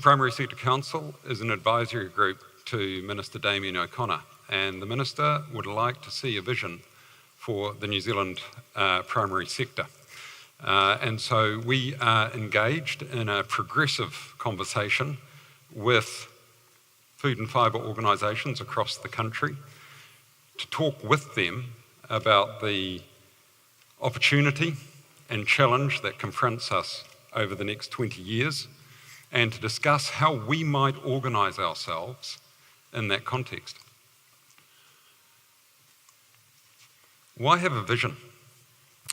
Primary Sector Council is an advisory group to Minister Damien O'Connor, and the Minister would like to see a vision for the New Zealand primary sector. And so we are engaged in a progressive conversation with food and fibre organisations across the country to talk with them about the opportunity and challenge that confronts us over the next 20 years, and to discuss how we might organise ourselves in that context. Why have a vision?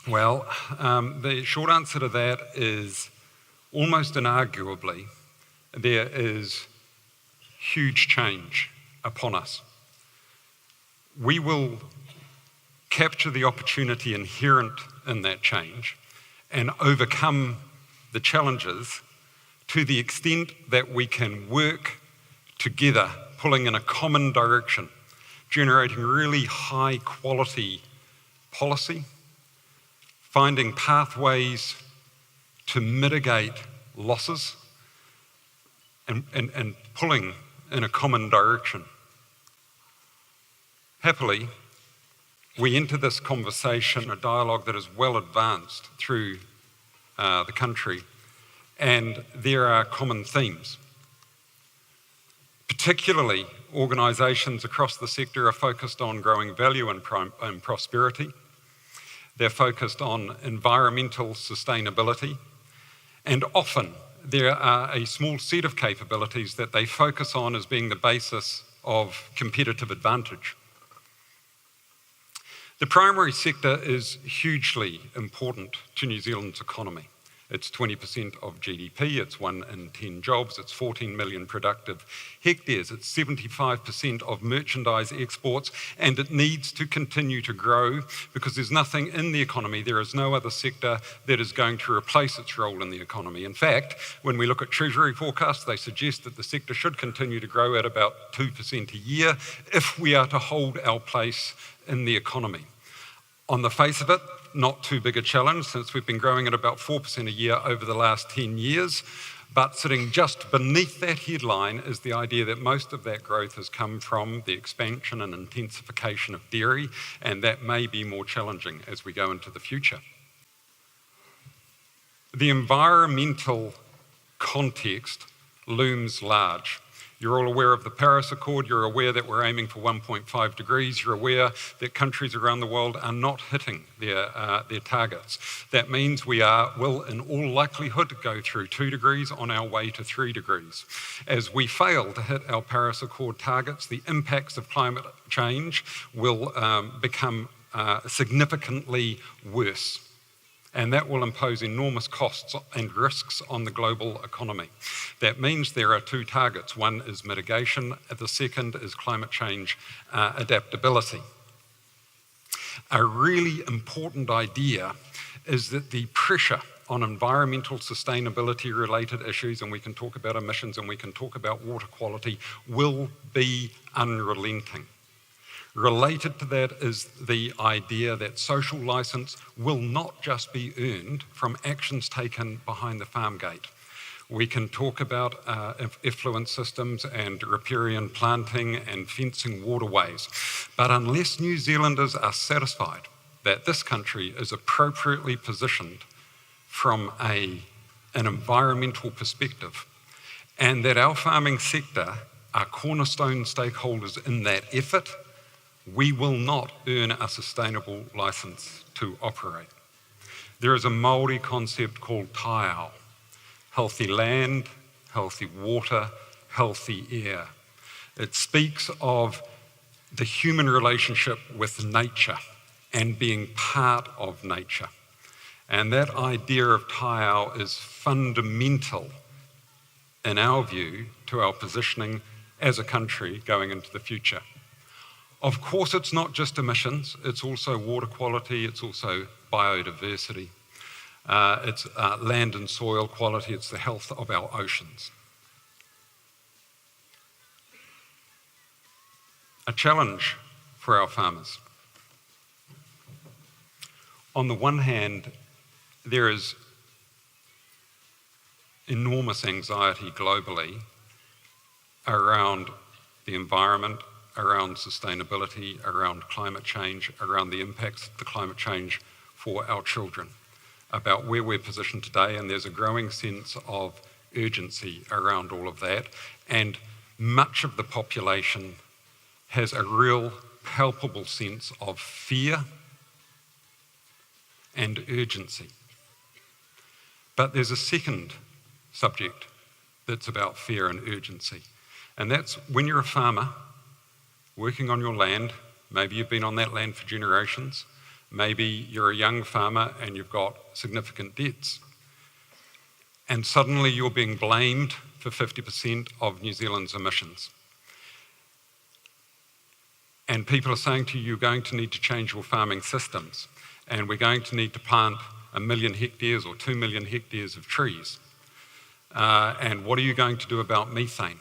Well, the short answer to that is almost inarguably there is huge change upon us. We will capture the opportunity inherent in that change and overcome the challenges to the extent that we can work together, pulling in a common direction, generating really high quality policy, finding pathways to mitigate losses, and pulling in a common direction. Happily, we enter this conversation, a dialogue that is well advanced through the country, and there are common themes. Particularly, organisations across the sector are focused on growing value and prosperity. They're focused on environmental sustainability, and often there are a small set of capabilities that they focus on as being the basis of competitive advantage. The primary sector is hugely important to New Zealand's economy. It's 20% of GDP, it's 1 in 10 jobs, it's 14 million productive hectares, it's 75% of merchandise exports, and it needs to continue to grow because there's nothing in the economy, there is no other sector that is going to replace its role in the economy. In fact, when we look at Treasury forecasts, they suggest that the sector should continue to grow at about 2% a year if we are to hold our place in the economy. On the face of it, not too big a challenge since we've been growing at about 4% a year over the last 10 years, but sitting just beneath that headline is the idea that most of that growth has come from the expansion and intensification of dairy, and that may be more challenging as we go into the future. The environmental context looms large. You're all aware of the Paris Accord, you're aware that we're aiming for 1.5 degrees, you're aware that countries around the world are not hitting their targets. That means we will in all likelihood go through 2 degrees on our way to 3 degrees. As we fail to hit our Paris Accord targets, the impacts of climate change will become significantly worse. And that will impose enormous costs and risks on the global economy. That means there are 2 targets. One is mitigation, the second is climate change adaptability. A really important idea is that the pressure on environmental sustainability related issues, and we can talk about emissions and we can talk about water quality, will be unrelenting. Related to that is the idea that social licence will not just be earned from actions taken behind the farm gate. We can talk about effluent systems and riparian planting and fencing waterways, but unless New Zealanders are satisfied that this country is appropriately positioned from an environmental perspective, and that our farming sector are cornerstone stakeholders in that effort, we will not earn a sustainable licence to operate. There is a Māori concept called Taiao: healthy land, healthy water, healthy air. It speaks of the human relationship with nature and being part of nature. And that idea of Taiao is fundamental, in our view, to our positioning as a country going into the future. Of course, it's not just emissions, it's also water quality, it's also biodiversity, it's land and soil quality, it's the health of our oceans. A challenge for our farmers. On the one hand, there is enormous anxiety globally around the environment, around sustainability, around climate change, around the impacts of the climate change for our children, about where we're positioned today, and there's a growing sense of urgency around all of that, and much of the population has a real palpable sense of fear and urgency. But there's a second subject that's about fear and urgency, and that's when you're a farmer working on your land. Maybe you've been on that land for generations. Maybe you're a young farmer and you've got significant debts. And suddenly you're being blamed for 50% of New Zealand's emissions. And people are saying to you, you're going to need to change your farming systems, and we're going to need to plant 1 million hectares or 2 million hectares of trees. And what are you going to do about methane?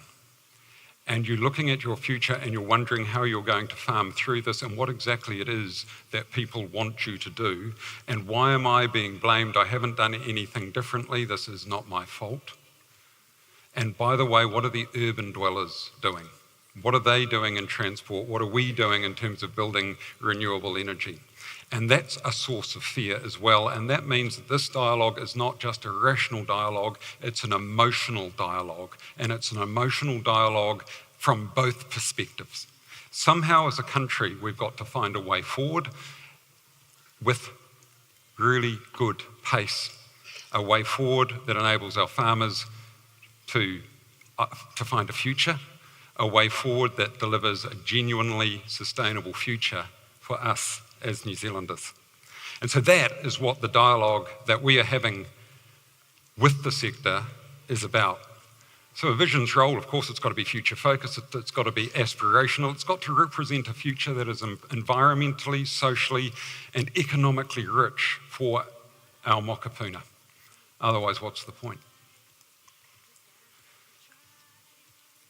And you're looking at your future and you're wondering how you're going to farm through this and what exactly it is that people want you to do. And why am I being blamed? I haven't done anything differently. This is not my fault. And by the way, what are the urban dwellers doing? What are they doing in transport? What are we doing in terms of building renewable energy? And that's a source of fear as well. And that means that this dialogue is not just a rational dialogue, it's an emotional dialogue. And it's an emotional dialogue from both perspectives. Somehow as a country, we've got to find a way forward with really good pace. A way forward that enables our farmers to find a future. A way forward that delivers a genuinely sustainable future for us as New Zealanders. And so that is what the dialogue that we are having with the sector is about. So a vision's role, of course, it's got to be future focused, it's got to be aspirational, it's got to represent a future that is environmentally, socially and economically rich for our mokopuna. Otherwise, what's the point?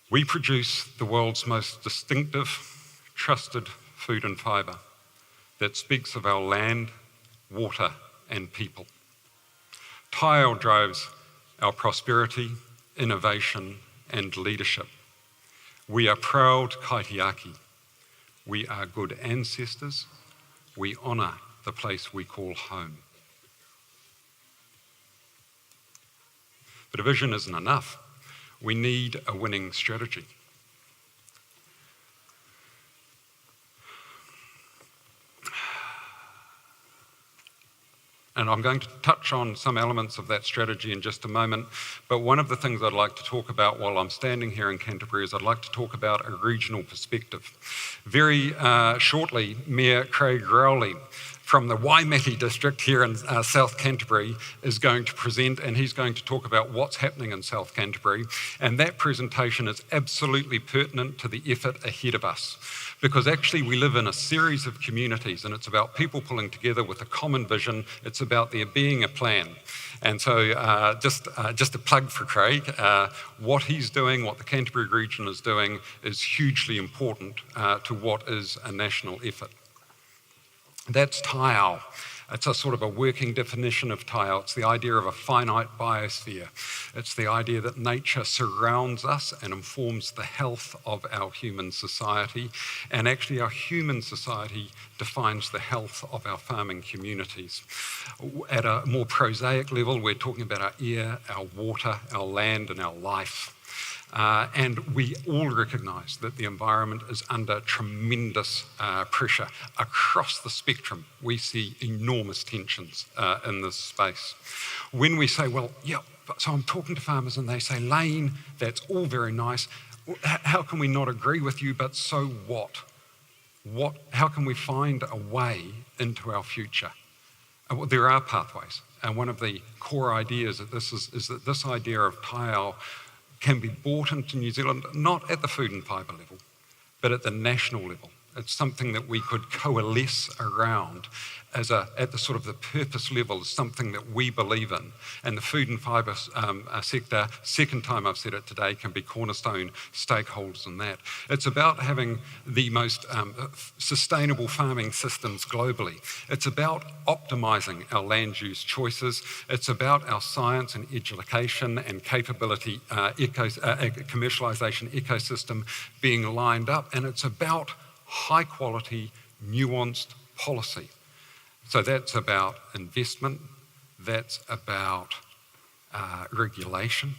We produce the world's most distinctive, trusted food and fibre that speaks of our land, water and people. Taiao drives our prosperity, innovation and leadership. We are proud kaitiaki. We are good ancestors. We honour the place we call home. But a vision isn't enough. We need a winning strategy. And I'm going to touch on some elements of that strategy in just a moment, but one of the things I'd like to talk about while I'm standing here in Canterbury is I'd like to talk about a regional perspective. Very shortly, Mayor Craig Rowley from the Waimate district here in South Canterbury is going to present, and he's going to talk about what's happening in South Canterbury. And that presentation is absolutely pertinent to the effort ahead of us, because actually we live in a series of communities and it's about people pulling together with a common vision. It's about there being a plan. And so just a plug for Craig, what he's doing, what the Canterbury region is doing is hugely important to what is a national effort. That's Taiao. It's a sort of a working definition of Taiao. It's the idea of a finite biosphere. It's the idea that nature surrounds us and informs the health of our human society. And actually our human society defines the health of our farming communities. At a more prosaic level, we're talking about our air, our water, our land and our life. And we all recognise that the environment is under tremendous pressure. Across the spectrum, we see enormous tensions in this space. When we say, well, yeah, so I'm talking to farmers and they say, Lain, that's all very nice. How can we not agree with you, but so what? How can we find a way into our future? Well, there are pathways. And one of the core ideas that is that this idea of Taiao can be brought into New Zealand, not at the food and fibre level, but at the national level. It's something that we could coalesce around at the sort of the purpose level, is something that we believe in. And the food and fibre sector, second time I've said it today, can be cornerstone stakeholders in that. It's about having the most sustainable farming systems globally. It's about optimising our land use choices. It's about our science and education and capability commercialisation ecosystem being lined up. And it's about high quality, nuanced policy. So that's about investment, that's about regulation,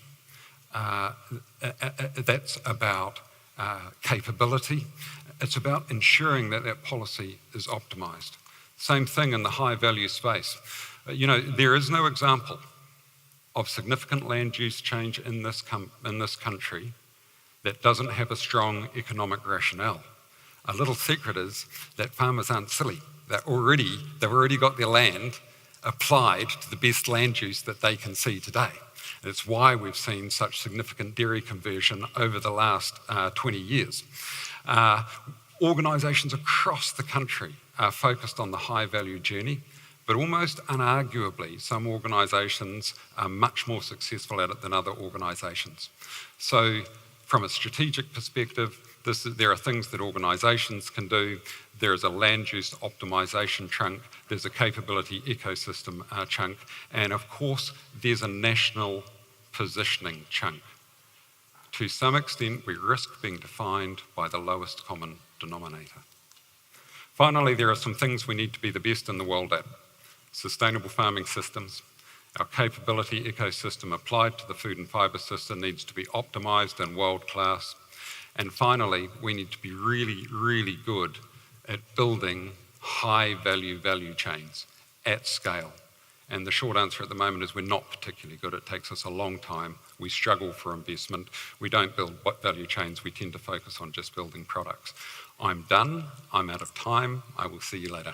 that's about capability. It's about ensuring that that policy is optimised. Same thing in the high value space. There is no example of significant land use change in this country that doesn't have a strong economic rationale. A little secret is that farmers aren't silly. They've already got their land applied to the best land use that they can see today. And it's why we've seen such significant dairy conversion over the last 20 years. Organisations across the country are focused on the high value journey, but almost unarguably, some organisations are much more successful at it than other organisations. So from a strategic perspective, there are things that organisations can do. There is a land use optimisation chunk, there's a capability ecosystem chunk, and of course, there's a national positioning chunk. To some extent, we risk being defined by the lowest common denominator. Finally, there are some things we need to be the best in the world at. Sustainable farming systems. Our capability ecosystem applied to the food and fibre system needs to be optimised and world-class. And finally, we need to be really, really good at building high-value chains at scale. And the short answer at the moment is we're not particularly good. It takes us a long time. We struggle for investment. We don't build value chains. We tend to focus on just building products. I'm done. I'm out of time. I will see you later.